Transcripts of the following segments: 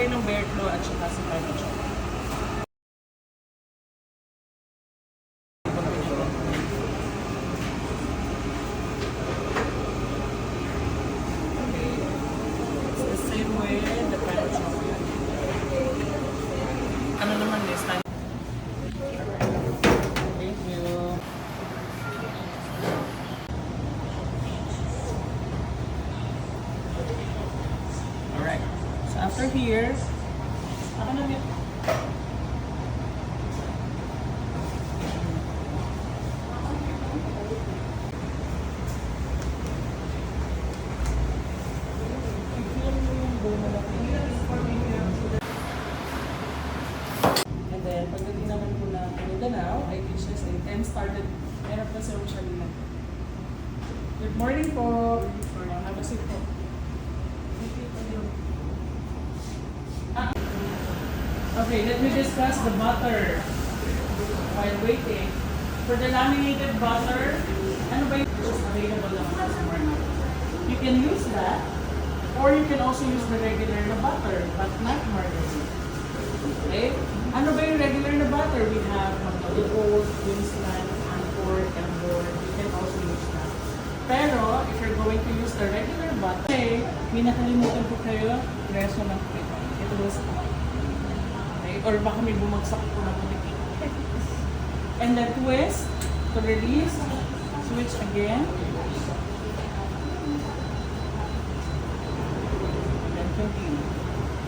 kayo ng bear claw at saka sa Parmesan. Ano naman this time? Thank you. Alright. So after here, ako na yun. And then, pagdating naman po na Mindanao, I teach this in 10 started. Meron po sa siya nila. Good morning po. Have a seat po. Okay, let me discuss the butter while waiting. For the laminated butter, ano ba yung available na po sa market? You can use that, or you can also use the regular na butter, but not margarine. Okay? Ano ba yung regular na butter? We have Magnolia Old, Queensland, Anchor, Embor. You can also use that. Pero, if you're going to use the regular butter, okay, may nakalimutan po kayo, reso ng quick. Ito was okay? Or baka may bumagsak po na putik. And then twist to release. Switch again. And continue.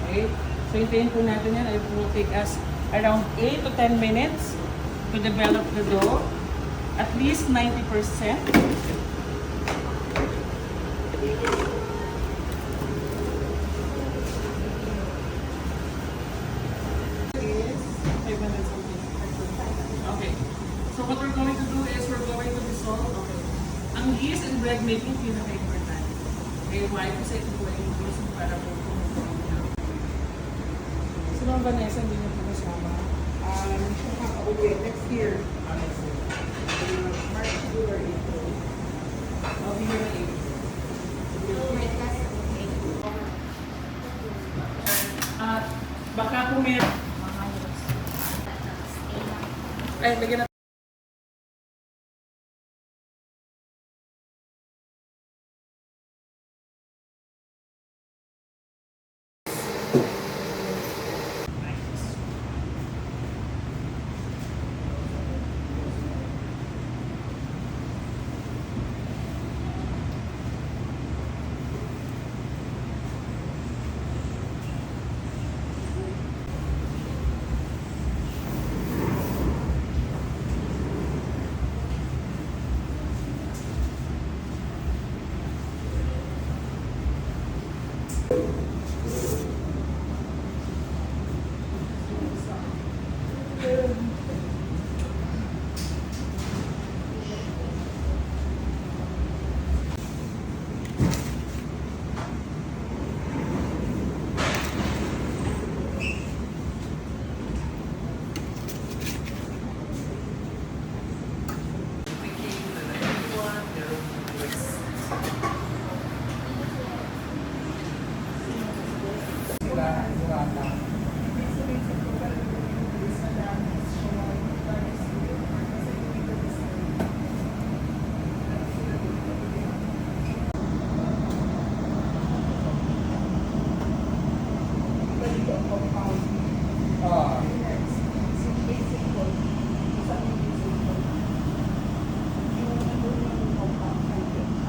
Okay? So, hintayin po natin yan. It will take us around 8 to 10 minutes to develop the dough. At least 90%. Okay. So, what we're going to do is we're going to dissolve. Okay. Ang yeast in bread making pinaka-important. Okay, why? Kasi ito po ay yeast para po si Ma'am Vanessa, hindi niyo po kasama. Next year. March, February, April. I'll be here at 8. Baka po may... lagyan natin.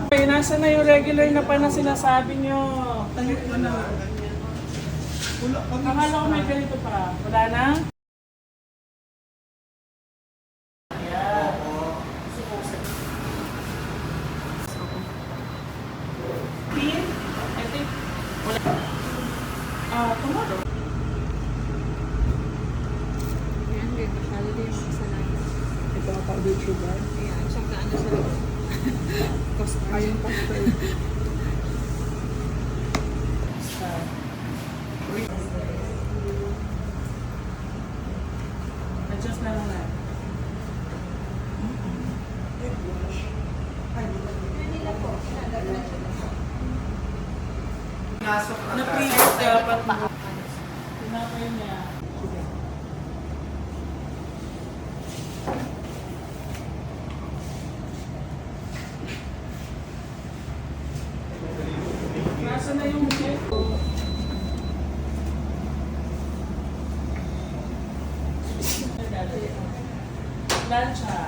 Okay, nasa na yung regular na pa na sinasabi nyo? Tayo ko na. Akala ko may ganito pa. Wala na? Yeah. Pin? I think, wala. Tomorrow. Yan, may masyado din yung kasalanan. Ito ang pa-YouTuber. Ayan, isang daan na sa loob. Ayun pa ito. Adjust na lang natin. Na-preheat dapat mo. try niya. Sige. Nasa na yung milk? Plancha.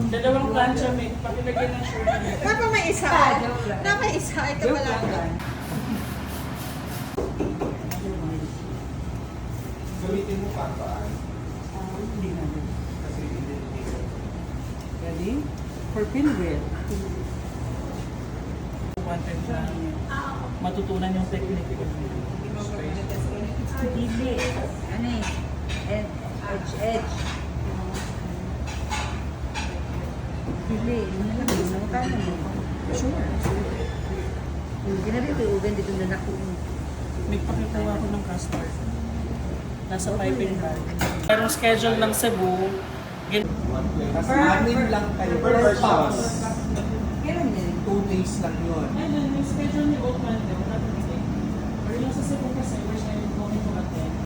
Dalawang plancha may pakilagay ng sugar. Papa, may isa. Na may isa. Ito wala ka. Gamitin mo paan. Hindi na din. Kasi identification. Ready? For pinwheel. Wanted na matutunan yung technique. Hindi. Ano eh? Edge. Hindi. Kaya mo. Sure. Ginabi ko yung ugan dito na naku. May pakita ako ng custard. Nasa piping bag. Merong schedule ng Cebu. Kasi anim lang kayo per pass. Kailan yan? 2 days lang yun. Ayun, yung schedule ni Oakman din. Wala din. Pero yung sa Cebu kasi,